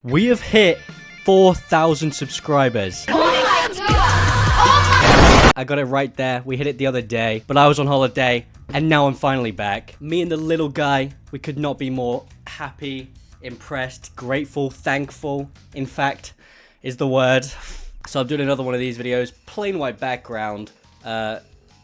We have hit 4,000 subscribers. I got it right there. We hit it the other day, but I was on holiday and now I'm finally back. Me and the little guy, we could not be more happy, impressed, grateful, thankful, in fact, is the word. So I'm doing another one of these videos, plain white background,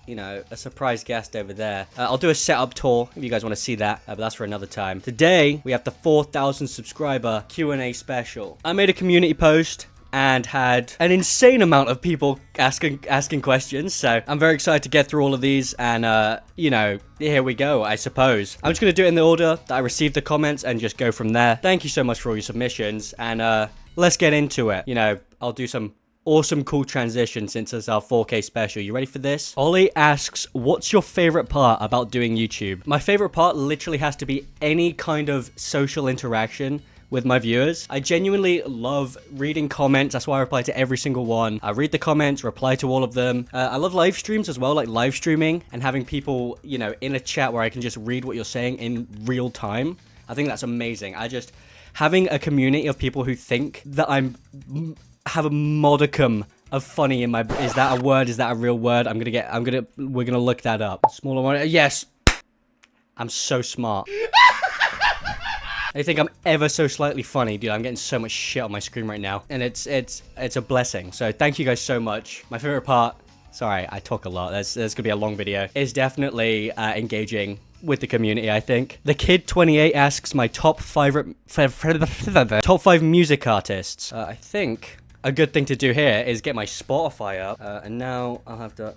you know, a surprise guest over there. I'll do a setup tour if you guys want to see that, but that's for another time. Today, we have the 4,000 subscriber Q&A special. I made a community post and had an insane amount of people asking questions, so I'm very excited to get through all of these, and you know, here we go, I suppose. I'm just gonna do it in the order that I received the comments and just go from there. Thank you so much for all your submissions, and let's get into it. You know, I'll do some awesome cool transition since it's our 4K special. You ready for this? Ollie asks, what's your favorite part about doing YouTube? My favorite part literally has to be any kind of social interaction with my viewers. I genuinely love reading comments. That's why I reply to every single one. I read the comments, reply to all of them. I love live streams as well, like live streaming and having people, you know, in a chat where I can just read what you're saying in real time. I think that's amazing. Having a community of people who think that have a modicum of funny in my, is that a word? Is that a real word? We're gonna look that up. Smaller one, yes. I'm so smart. I think I'm ever so slightly funny, dude. I'm getting so much shit on my screen right now, and it's a blessing. So thank you guys so much. My favorite part, sorry, I talk a lot. There's gonna be a long video. Is definitely engaging with the community, I think. The Kid 28 asks my top five music artists. I think a good thing to do here is get my Spotify up, and now I'll have to.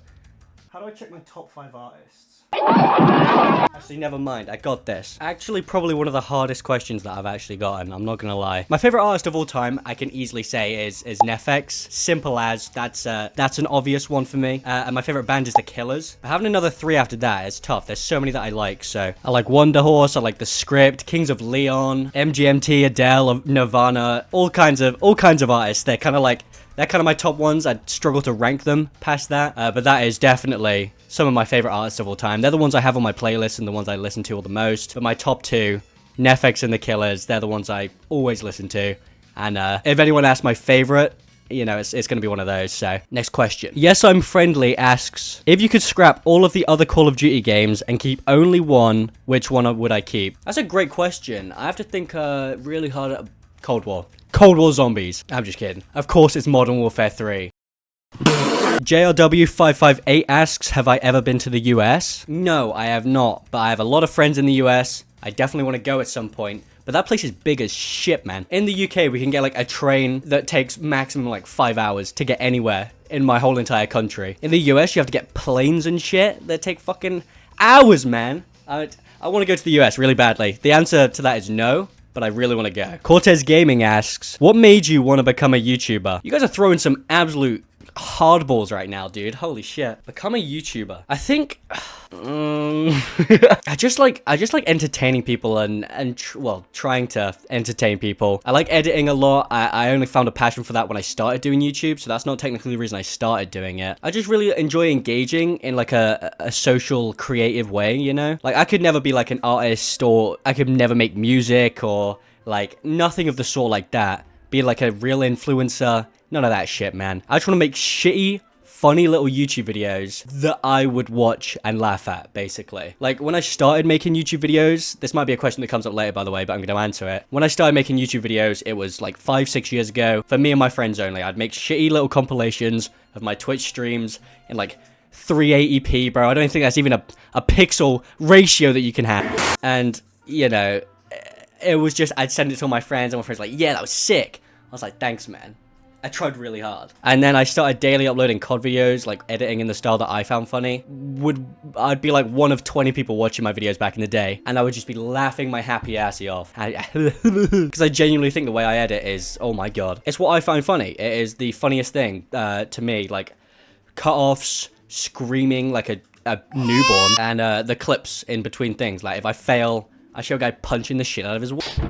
How do I check my top 5 artists? Actually, never mind. I got this. Actually, probably one of the hardest questions that I've actually gotten. I'm not gonna lie. My favorite artist of all time, I can easily say, is Nefex. Simple as. That's an obvious one for me. And my favorite band is The Killers. But having another 3 after that is tough. There's so many that I like. So I like Wonder Horse. I like The Script, Kings of Leon, MGMT, Adele, Nirvana. All kinds of artists. They're kind of my top ones. I'd struggle to rank them past that, but that is definitely some of my favorite artists of all time. They're the ones I have on my playlist and the ones I listen to all the most. But my top 2, Nefex and The Killers, they're the ones I always listen to. And if anyone asks my favorite, you know, it's going to be one of those. So, next question. Yes, I'm Friendly asks, if you could scrap all of the other Call of Duty games and keep only one, which one would I keep? That's a great question. I have to think really hard at Cold War. Cold War Zombies. I'm just kidding. Of course, it's Modern Warfare 3. JRW558 asks, have I ever been to the US? No, I have not, but I have a lot of friends in the US. I definitely want to go at some point, but that place is big as shit, man. In the UK, we can get like a train that takes maximum like 5 hours to get anywhere in my whole entire country. In the US, you have to get planes and shit that take fucking hours, man. I want to go to the US really badly. The answer to that is no, but I really want to go. Cortez Gaming asks, what made you want to become a YouTuber? You guys are throwing some absolute hardballs right now, dude. Holy shit. Become a YouTuber. I think I just like entertaining people and trying to entertain people. I like editing a lot. I only found a passion for that when I started doing YouTube, so that's not technically the reason I started doing it. I just really enjoy engaging in like a social creative way, you know? Like I could never be like an artist, or I could never make music, or like nothing of the sort like that. Be like a real influencer. None of that shit, man. I just want to make shitty, funny little YouTube videos that I would watch and laugh at, basically. Like, when I started making YouTube videos, this might be a question that comes up later, by the way, but I'm going to answer it. When I started making YouTube videos, it was like 5-6 years ago. For me and my friends only. I'd make shitty little compilations of my Twitch streams in like 380p, bro. I don't think that's even a pixel ratio that you can have. And, you know, it was just, I'd send it to all my friends, and my friends were like, yeah, that was sick. I was like, thanks, man. I tried really hard. And then I started daily uploading COD videos, like editing in the style that I found funny. I'd be like one of 20 people watching my videos back in the day, and I would just be laughing my happy assy off. Because I genuinely think the way I edit is, oh my god. It's what I find funny. It is the funniest thing to me. Like, cut-offs, screaming like a newborn, and the clips in between things. Like, if I fail, I show a guy punching the shit out of his wall.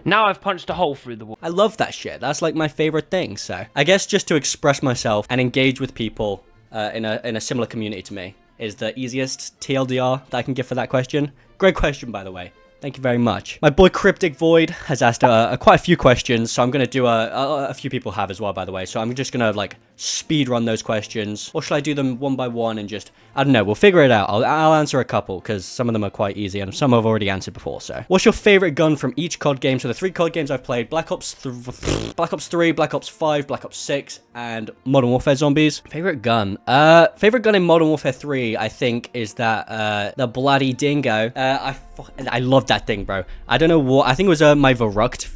Now I've punched a hole through the wall. I love that shit. That's like my favorite thing. So I guess just to express myself and engage with people in a similar community to me is the easiest TLDR that I can give for that question. Great question, by the way. Thank you very much. My boy Cryptic Void has asked quite a few questions, so I'm going to do a few people have as well, by the way. So I'm just going to, like, speed run those questions. Or should I do them one by one and just... I don't know. We'll figure it out. I'll answer a couple, because some of them are quite easy, and some I've already answered before, so. What's your favorite gun from each COD game? So the 3 COD games I've played, Black Ops 3, Black Ops 5, Black Ops 6, and Modern Warfare Zombies. Favorite gun? Favorite gun in Modern Warfare 3, I think, is that, the Bloody Dingo. I love that thing, bro. I don't know what... I think it was, my Verrucht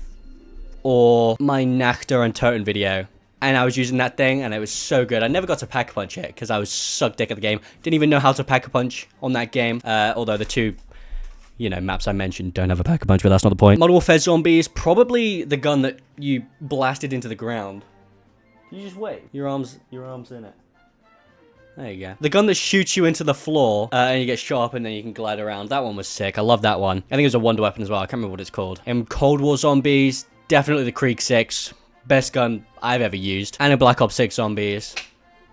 or my Nachter and Toten video. And I was using that thing, and it was so good. I never got to Pack-a-Punch it, because I was sucked dick at the game. Didn't even know how to Pack-a-Punch on that game. Although the 2, you know, maps I mentioned don't have a Pack-a-Punch, but that's not the point. Modern Warfare Zombies, probably the gun that you blasted into the ground. You just wait. Your arm's in it. There you go. The gun that shoots you into the floor, and you get shot up, and then you can glide around. That one was sick. I love that one. I think it was a wonder weapon as well. I can't remember what it's called. In Cold War Zombies, definitely the Krieg 6. Best gun I've ever used. And in Black Ops 6 Zombies.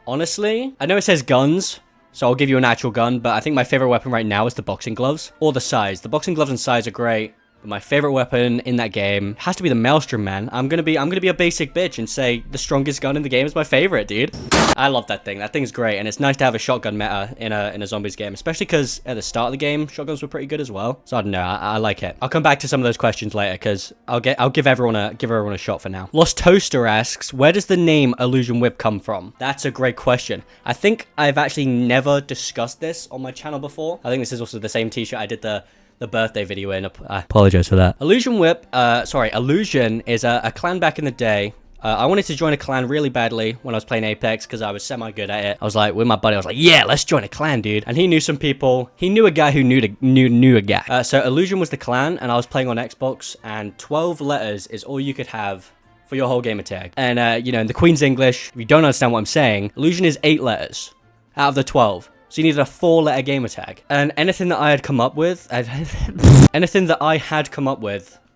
Honestly, I know it says guns, so I'll give you an actual gun, but I think my favorite weapon right now is the boxing gloves. Or the size. The boxing gloves and size are great. But my favorite weapon in that game has to be the Maelstrom, man. I'm gonna be a basic bitch and say the strongest gun in the game is my favorite, dude. I love that thing. That thing's great, and it's nice to have a shotgun meta in a zombies game, especially because at the start of the game, shotguns were pretty good as well. So I don't know, I like it. I'll come back to some of those questions later because I'll give everyone a shot for now. Lost Toaster asks, where does the name Illusion Whip come from? That's a great question. I think I've actually never discussed this on my channel before. I think this is also the same t-shirt I did the birthday video in. I apologize for that. Illusion Whip, Illusion is a clan back in the day. I wanted to join a clan really badly when I was playing Apex because I was semi-good at it. I was like, with my buddy, I was like, yeah, let's join a clan, dude. And he knew some people. He knew a guy who knew a guy. So Illusion was the clan, and I was playing on Xbox, and 12 letters is all you could have for your whole gamer tag. And, you know, in the Queen's English, if you don't understand what I'm saying, Illusion is 8 letters out of the 12. So you needed a 4-letter gamer tag. And anything that I had come up with,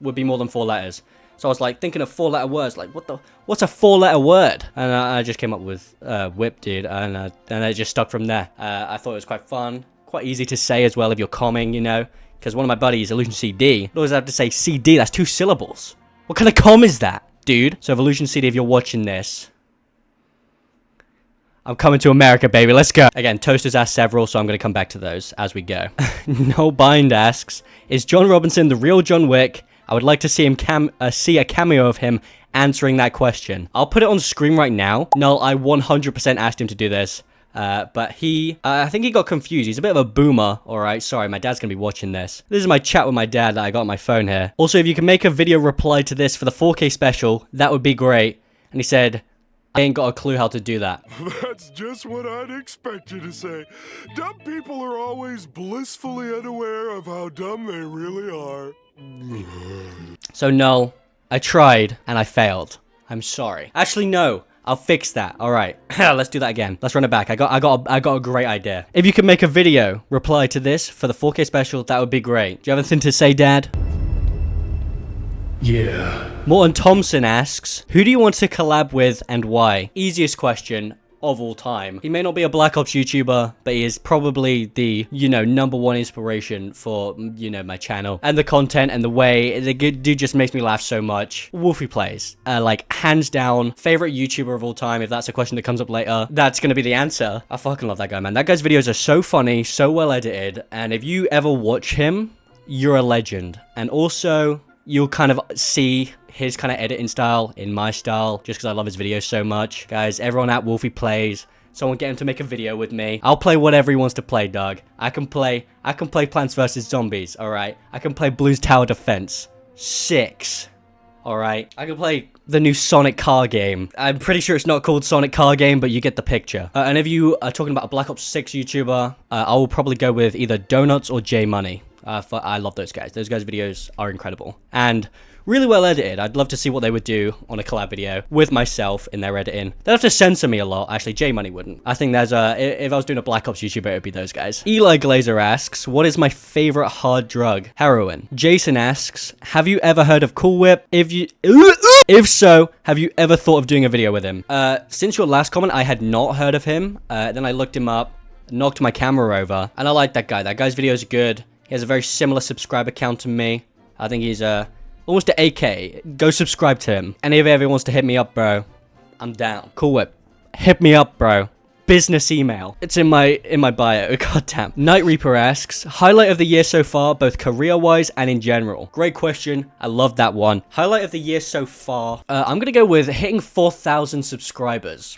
would be more than 4 letters. So I was like thinking of 4-letter words, like what's a 4-letter word? And I just came up with whip, dude, and it just stuck from there. I thought it was quite fun, quite easy to say as well if you're comming, you know, because one of my buddies, Illusion CD, always have to say CD. That's 2 syllables. What kind of comm is that, dude? So Illusion CD, if you're watching this, I'm coming to America, baby. Let's go. Again, Toaster's asked several, so I'm going to come back to those as we go. No Bind asks, is John Robinson the real John Wick? I would like to see him see a cameo of him answering that question. I'll put it on screen right now. No, I 100% asked him to do this. But I think he got confused. He's a bit of a boomer. All right, sorry, my dad's going to be watching this. This is my chat with my dad that I got on my phone here. Also, if you can make a video reply to this for the 4K special, that would be great. And he said, I ain't got a clue how to do that. That's just what I'd expect you to say. Dumb people are always blissfully unaware of how dumb they really are. So no, I tried and I failed. I'm sorry. Actually, no. I'll fix that. All right, let's do that again. Let's run it back. I got a great idea. If you could make a video reply to this for the 4K special, that would be great. Do you have anything to say, Dad? Yeah. Morton Thompson asks, who do you want to collab with and why? Easiest question of all time. He may not be a Black Ops YouTuber, but he is probably the, you know, #1 inspiration for, you know, my channel. And the content and the way, the dude just makes me laugh so much. Wolfie Plays. Like, hands down, favorite YouTuber of all time. If that's a question that comes up later, that's gonna be the answer. I fucking love that guy, man. That guy's videos are so funny, so well edited, and if you ever watch him, you're a legend. And also, you'll kind of see his kind of editing style in my style, just because I love his videos so much. Guys, everyone at Wolfie Plays, someone get him to make a video with me. I'll play whatever he wants to play, dog. I can play Plants vs. Zombies, alright? I can play Blues Tower Defense 6, alright? I can play the new Sonic car game. I'm pretty sure it's not called Sonic car game, but you get the picture. And if you are talking about a Black Ops 6 YouTuber, I will probably go with either Donuts or J Money. I love those guys. Those guys' videos are incredible. And really well edited. I'd love to see what they would do on a collab video with myself in their editing. They'd have to censor me a lot. Actually, J Money wouldn't. I think there's if I was doing a Black Ops YouTuber, it would be those guys. Eli Glazer asks, what is my favorite hard drug? Heroin. Jason asks, have you ever heard of Cool Whip? If so, have you ever thought of doing a video with him? Since your last comment, I had not heard of him. Then I looked him up, knocked my camera over, and I like that guy. That guy's videos are good. He has a very similar subscriber count to me. I think he's almost at 8K. Go subscribe to him. Any of you ever wants to hit me up, bro, I'm down. Cool Whip. Hit me up, bro. Business email. It's in my bio. Goddamn. Night Reaper asks, highlight of the year so far, both career-wise and in general. Great question. I love that one. Highlight of the year so far. I'm gonna go with hitting 4,000 subscribers.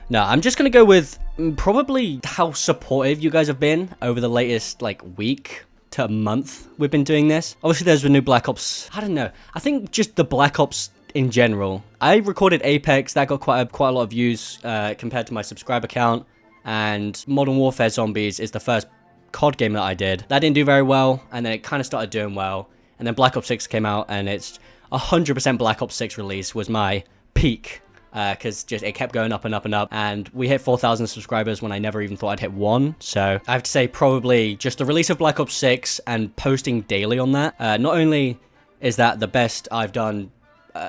No, I'm just gonna go with probably how supportive you guys have been over the latest like week to a month we've been doing this. Obviously, there's the new Black Ops. I don't know. I think just the Black Ops in general. I recorded Apex, that got quite a lot of views compared to my subscriber count, and Modern Warfare Zombies is the first COD game that I did. That didn't do very well, and then it kind of started doing well, and then Black Ops 6 came out, and it's 100% Black Ops 6 release was my peak, because just it kept going up and up and up, and we hit 4,000 subscribers when I never even thought I'd hit 1, so I have to say probably just the release of Black Ops 6 and posting daily on that. Not only is that the best I've done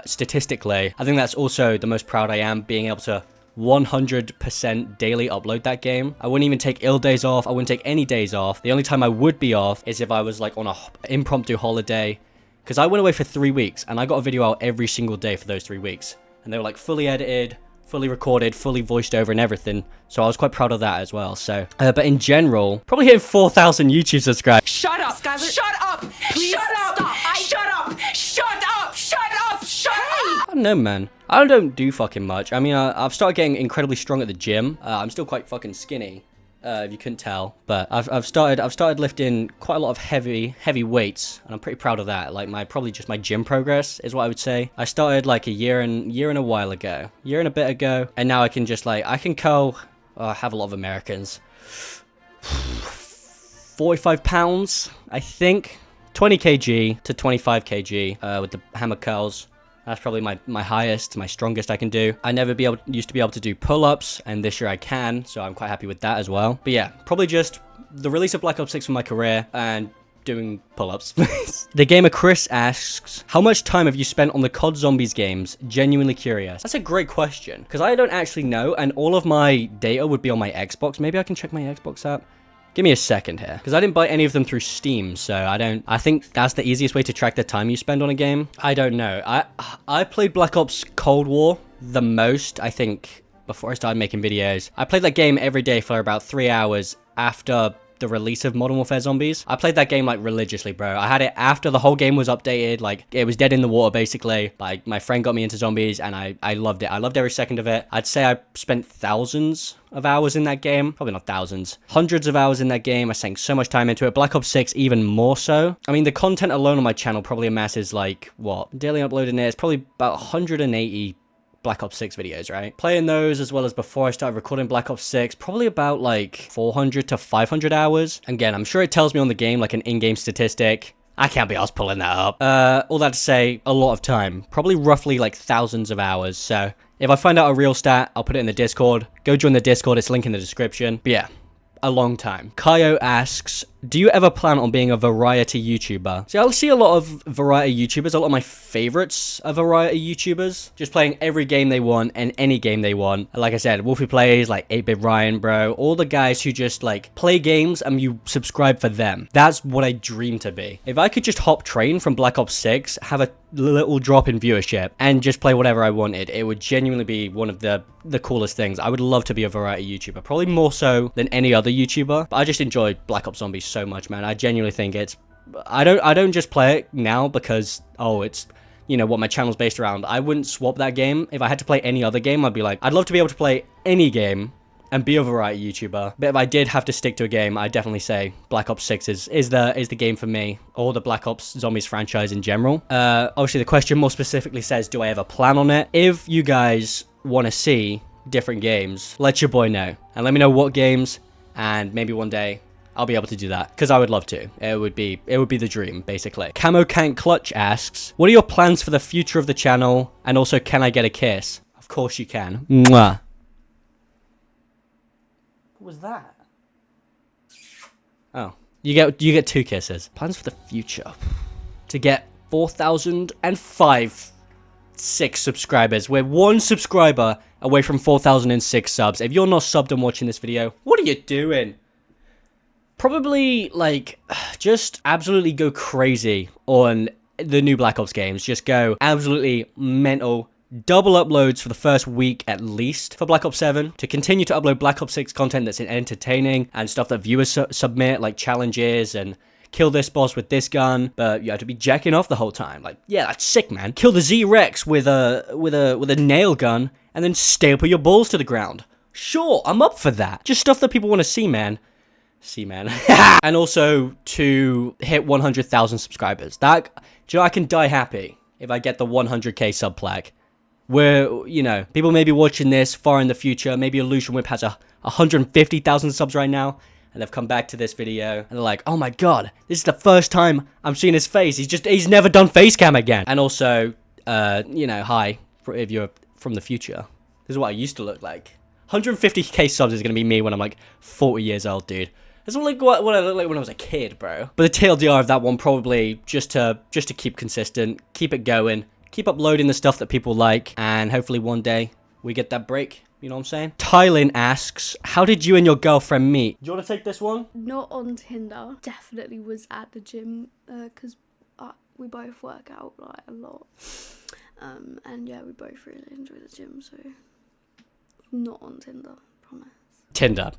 statistically, I think that's also the most proud I am, being able to 100% daily upload that game. I wouldn't even take ill days off. I wouldn't take any days off. The only time I would be off is if I was like on a impromptu holiday, because I went away for 3 weeks and I got a video out every single day for those 3 weeks, and they were like fully edited, fully recorded, fully voiced over and everything, so I was quite proud of that as well. So but in general, probably hitting 4,000 YouTube subscribers. Shut up! Skylar, Shut up! please Shut up! stop. Shut up! Shut up! Shut up! Shut up! I don't know, man. I don't do fucking much. I mean, I've started getting incredibly strong at the gym. I'm still quite fucking skinny, if you couldn't tell. But I've started lifting quite a lot of heavy weights, and I'm pretty proud of that. Like probably just my gym progress is what I would say. I started like a year and a while ago, year and a bit ago, and now I can just like I can curl. I have a lot of Americans. 45 pounds, I think. 20 kg to 25 kg with the hammer curls. That's probably my highest, my strongest I can do. I never used to be able to do pull-ups, and this year I can, so I'm quite happy with that as well. But yeah, probably just the release of Black Ops 6 for my career and doing pull-ups. The gamer Chris asks, how much time have you spent on the codzombies games? Genuinely curious. That's a great question, because I don't actually know, and all of my data would be on my Xbox. Maybe I can check my Xbox app. Give me a second here, because I didn't buy any of them through Steam, so I think that's the easiest way to track the time you spend on a game. I don't know. I played Black Ops Cold War the most, I think, before I started making videos. I played that game every day for about 3 hours after the release of Modern Warfare Zombies. I played that game like religiously, bro. I had it after the whole game was updated, like it was dead in the water basically. Like my friend got me into zombies and I loved it. I loved every second of it. I'd say I spent thousands of hours in that game. Probably not thousands. Hundreds of hours in that game. I sank so much time into it. Black Ops 6 even more so. I mean, the content alone on my channel probably amasses like, what? Daily uploading it, it's probably about 180 Black Ops 6 videos, right? Playing those as well as before I started recording Black Ops 6, probably about like 400 to 500 hours. Again, I'm sure it tells me on the game like an in-game statistic. I can't be arsed pulling that up. All that to say, a lot of time. Probably roughly like thousands of hours. So if I find out a real stat, I'll put it in the Discord. Go join the Discord, it's linked in the description. But yeah, a long time. Kaio asks, do you ever plan on being a variety YouTuber? See, I'll see a lot of variety YouTubers. A lot of my favorites are variety YouTubers. Just playing every game they want and any game they want. Like I said, Wolfie Plays, like 8-Bit Ryan, bro. All the guys who just like play games and you subscribe for them. That's what I dream to be. If I could just hop train from Black Ops 6, have a little drop in viewership and just play whatever I wanted, it would genuinely be one of the coolest things. I would love to be a variety YouTuber. Probably more so than any other YouTuber. But I just enjoy Black Ops Zombies so much, man. I genuinely think it's I don't just play it now because it's you know what my channel's based around. I wouldn't swap that game. If I had to play any other game, I'd be like, I'd love to be able to play any game and be a variety YouTuber. But if I did have to stick to a game, I'd definitely say Black Ops 6 is the game for me, or the Black Ops Zombies franchise in general. Obviously the question more specifically says, do I ever plan on it? If you guys want to see different games, let your boy know and let me know what games, and maybe one day I'll be able to do that, because I would love to. It would be the dream, basically. Camo Can't Clutch asks, what are your plans for the future of the channel? And also, can I get a kiss? Of course you can. Mwah. What was that? Oh, you get 2 kisses. Plans for the future. To get 4,005 6 subscribers. We're 1 subscriber away from 4,006 subs. If you're not subbed and watching this video, what are you doing? Probably, like, just absolutely go crazy on the new Black Ops games. Just go absolutely mental. Double uploads for the first week at least for Black Ops 7. To continue to upload Black Ops 6 content that's entertaining and stuff that viewers submit, like challenges and kill this boss with this gun, but you have to be jacking off the whole time. Like, yeah, that's sick, man. Kill the Z-Rex with a nail gun and then staple your balls to the ground. Sure, I'm up for that. Just stuff that people want to see, man. And also to hit 100,000 subscribers. That, do you know, I can die happy if I get the 100k sub plaque. Where, you know, people may be watching this far in the future. Maybe Illusion Whip has 150,000 subs right now, and they've come back to this video and they're like, oh my god, this is the first time I'm seeing his face. He's never done face cam again. And also, you know, hi, if you're from the future. This is what I used to look like. 150k subs is gonna be me when I'm like 40 years old, dude. That's like what I looked like when I was a kid, bro. But the TLDR of that one, probably just to keep consistent, keep it going, keep uploading the stuff that people like, and hopefully one day we get that break. You know what I'm saying? Tylin asks, how did you and your girlfriend meet? Do you want to take this one? Not on Tinder. Definitely was at the gym because we both work out like a lot. And yeah, we both really enjoy the gym, so not on Tinder, promise. Tinder.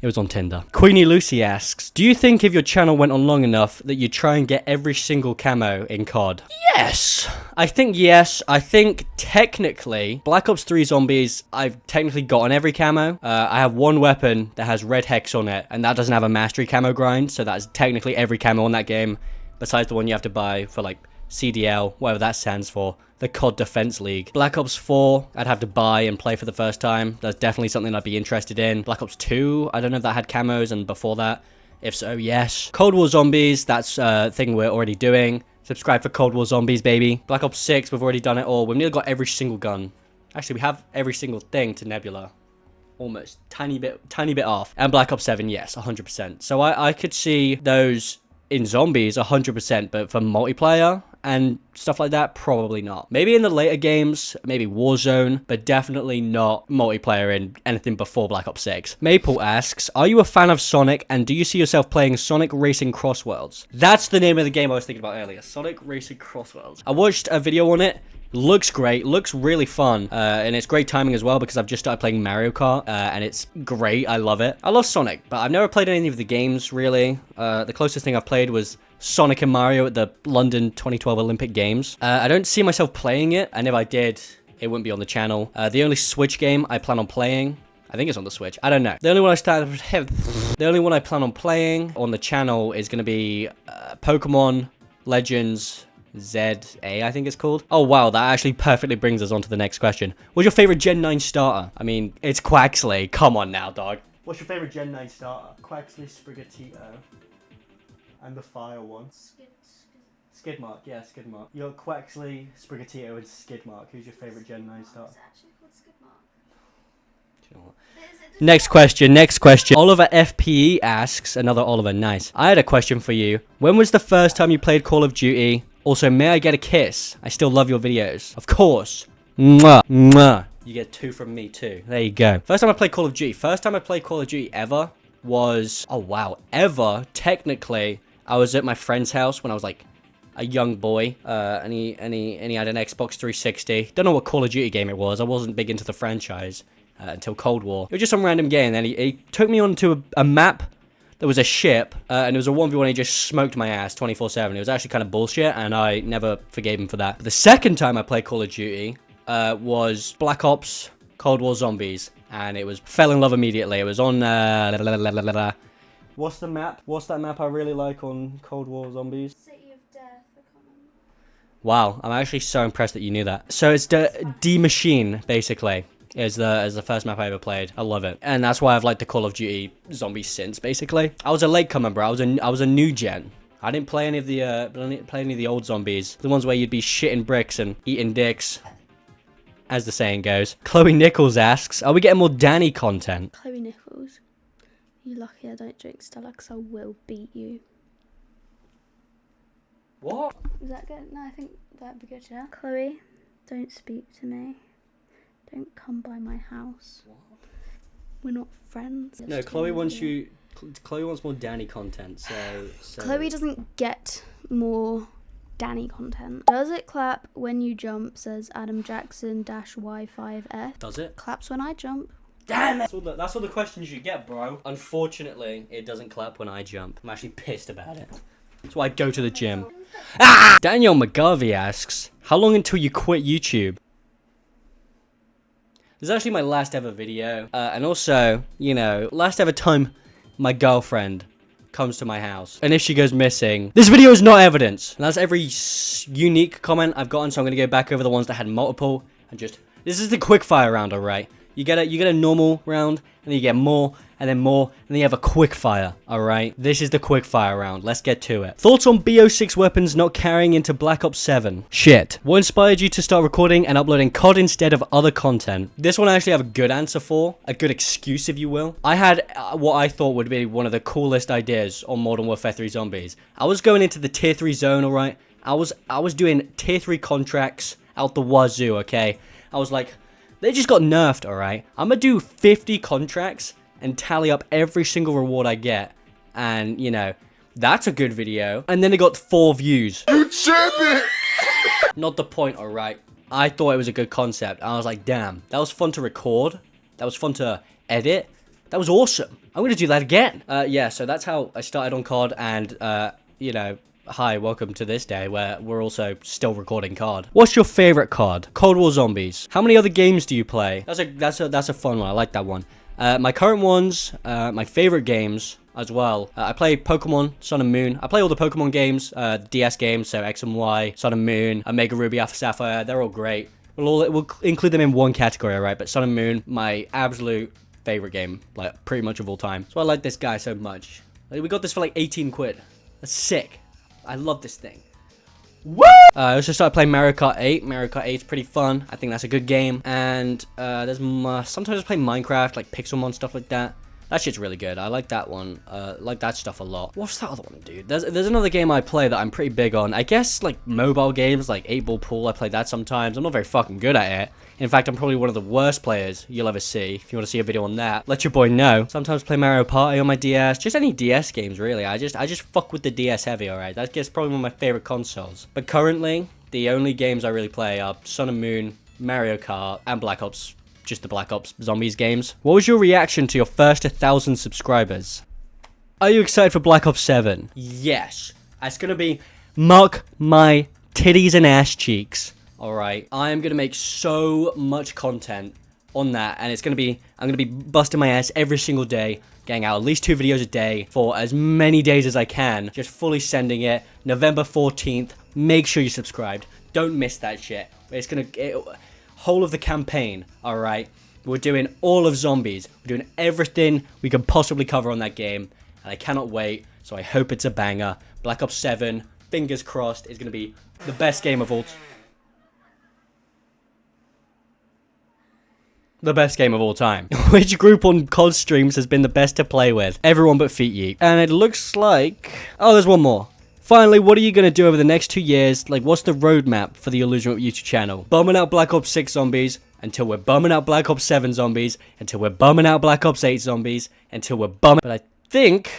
It was on Tinder. Queenie Lucy asks, do you think if your channel went on long enough that you'd try and get every single camo in COD? Yes. I think yes. I think technically, Black Ops 3 Zombies, I've technically gotten every camo. I have one weapon that has red hex on it, and that doesn't have a mastery camo grind, so that's technically every camo on that game, besides the one you have to buy for like CDL, whatever that stands for, the COD Defense League. Black Ops 4, I'd have to buy and play for the first time. That's definitely something I'd be interested in. Black Ops 2, I don't know if that had camos, and before that, if so, yes. Cold War Zombies, that's a thing we're already doing. Subscribe for Cold War Zombies, baby. Black Ops 6, we've already done it all. We've nearly got every single gun. Actually, we have every single thing to Nebula. Almost. Tiny bit off. And Black Ops 7, yes, 100%. So I could see those in Zombies 100%, but for multiplayer and stuff like that, probably not. Maybe in the later games, maybe Warzone, but definitely not multiplayer in anything before Black Ops 6. Maple asks, are you a fan of Sonic, and do you see yourself playing Sonic Racing Cross Worlds? That's the name of the game I was thinking about earlier, Sonic Racing Cross Worlds. I watched a video on it. Looks great, looks really fun, and it's great timing as well because I've just started playing Mario Kart, and it's great. I love it. I love Sonic, but I've never played any of the games, really. The closest thing I've played was Sonic and Mario at the London 2012 Olympic Games. I don't see myself playing it, and if I did, it wouldn't be on the channel. The only Switch game I plan on playing, I think it's on the Switch, I don't know. The only one I plan on playing on the channel is going to be Pokemon Legends ZA, I think it's called. Oh wow, that actually perfectly brings us on to the next question. What's your favorite Gen 9 starter? I mean, it's Quaxley. Come on now, dog. What's your favorite Gen 9 starter? Quaxley, Sprigatito, and the fire one. Skidmark, yeah, Skidmark. You got Quaxley, Sprigatito, and Skidmark. Who's your favorite Gen 9 starter? It's actually called Skidmark. Do you know what? Next question. Oliver FPE asks, another Oliver, nice. I had a question for you. When was the first time you played Call of Duty? Also, may I get a kiss? I still love your videos. Of course. Mwah, mwah. You get 2 from me too. There you go. First time I played Call of Duty. First time I played Call of Duty ever was, oh wow, ever. Technically, I was at my friend's house when I was like a young boy, and he had an Xbox 360. Don't know what Call of Duty game it was. I wasn't big into the franchise until Cold War. It was just some random game, and then he took me onto a map. There was a ship, and it was a 1v1. He just smoked my ass 24/7. It was actually kind of bullshit, and I never forgave him for that. But the second time I played Call of Duty was Black Ops Cold War Zombies, and it was fell in love immediately. It was on what's the map? What's that map I really like on Cold War Zombies? City of Death, I can't remember. Wow, I'm actually so impressed that you knew that. So it's the D Machine, basically. Is the first map I ever played. I love it, and that's why I've liked the Call of Duty Zombies since. Basically, I was a latecomer, bro. I was a new gen. I didn't play any of the old zombies, the ones where you'd be shitting bricks and eating dicks, as the saying goes. Chloe Nichols asks, are we getting more Danny content? Chloe Nichols, you lucky I don't drink Stella because I will beat you. What? Is that good? No, I think that'd be good, yeah. Chloe, don't speak to me. Don't come by my house. What? We're not friends. No, Chloe wants you Chloe wants more Danny content, so... Chloe doesn't get more Danny content. Does it clap when you jump, says Adam Jackson -Y5F. Does it? Claps when I jump. Damn it! That's all the questions you get, bro. Unfortunately, it doesn't clap when I jump. I'm actually pissed about it. That's why I go to the gym. Ah! Daniel McGarvey asks, how long until you quit YouTube? This is actually my last ever video. And also, you know, last ever time my girlfriend comes to my house. And if she goes missing, this video is not evidence. And that's every unique comment I've gotten, so I'm going to go back over the ones that had multiple. And just, this is the quickfire round, alright? You get a normal round, and then you get more, and then more, and then you have a quickfire, alright? This is the quickfire round. Let's get to it. Thoughts on BO6 weapons not carrying into Black Ops 7? Shit. What inspired you to start recording and uploading COD instead of other content? This one I actually have a good answer for. A good excuse, if you will. I had what I thought would be one of the coolest ideas on Modern Warfare 3 Zombies. I was going into the tier 3 zone, alright? I was doing tier 3 contracts out the wazoo, okay? I was like, they just got nerfed, alright? I'm gonna do 50 contracts and tally up every single reward I get. And, you know, that's a good video. And then it got 4 views. You champion! Not the point, alright? I thought it was a good concept. I was like, damn, that was fun to record. That was fun to edit. That was awesome. I'm gonna do that again. Yeah, so that's how I started on COD. And, you know, hi, welcome to this day where we're also still recording COD. What's your favorite COD? Cold War Zombies. How many other games do you play? That's a fun one. I like that one. My current ones, my favorite games as well. I play Pokemon Sun and Moon. I play all the Pokemon games, DS games, so X and Y, Sun and Moon, Omega Ruby, Alpha Sapphire. They're all great. We'll include them in one category, alright? But Sun and Moon, my absolute favorite game, like pretty much of all time. So I like this guy so much. Like, we got this for like 18 quid. That's sick. I love this thing. Woo! I also started playing Mario Kart 8. Mario Kart 8 is pretty fun. I think that's a good game. And sometimes I play Minecraft, like Pixelmon, stuff like that. That shit's really good. I like that one. Like that stuff a lot. What's that other one, dude? There's another game I play that I'm pretty big on. I guess, like, mobile games, like 8-Ball Pool. I play that sometimes. I'm not very fucking good at it. In fact, I'm probably one of the worst players you'll ever see. If you want to see a video on that, let your boy know. Sometimes play Mario Party on my DS. Just any DS games, really. I just fuck with the DS heavy, alright? That gets probably one of my favorite consoles. But currently, the only games I really play are Sun and Moon, Mario Kart, and Black Ops. Just the Black Ops Zombies games. What was your reaction to your first 1,000 subscribers? Are you excited for Black Ops 7? Yes. It's gonna be mark my titties and ass cheeks. Alright. I am gonna make so much content on that, and I'm gonna be busting my ass every single day, getting out at least 2 videos a day for as many days as I can. Just fully sending it. November 14th. Make sure you're subscribed. Don't miss that shit. Whole of the campaign, alright? We're doing all of Zombies. We're doing everything we can possibly cover on that game. And I cannot wait, so I hope it's a banger. Black Ops 7, fingers crossed, is going to be the best game of all time. Which group on COD streams has been the best to play with? Everyone but Feet Yeet. And it looks like... oh, there's one more. Finally, what are you going to do over the next 2 years? Like, what's the roadmap for the Illusion Whip YouTube channel? Bumming out Black Ops 6 zombies, until we're bumming out Black Ops 7 zombies, until we're bumming out Black Ops 8 zombies, until we're bumming... But I think,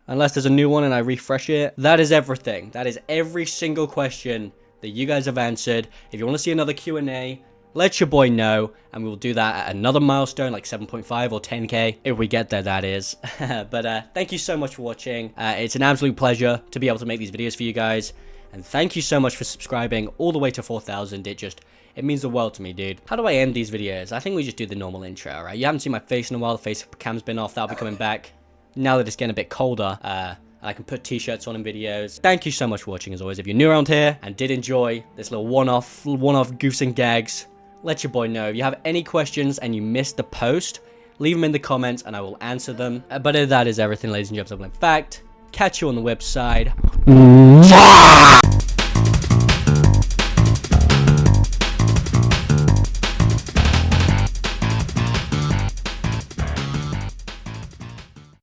unless there's a new one and I refresh it, that is everything. That is every single question that you guys have answered. If you want to see another Q&A, let your boy know, and we will do that at another milestone, like 7.5 or 10k, if we get there, that is. But thank you so much for watching. It's an absolute pleasure to be able to make these videos for you guys, and thank you so much for subscribing all the way to 4,000. It means the world to me, dude. How do I end these videos? I think we just do the normal intro, right? You haven't seen my face in a while. The face cam's been off. That'll be coming back. Now that it's getting a bit colder, I can put t-shirts on in videos. Thank you so much for watching, as always. If you're new around here and did enjoy this little one-off goofs and gags, let your boy know. If you have any questions and you missed the post, leave them in the comments and I will answer them. But that is everything, ladies and gentlemen. In fact, catch you on the website.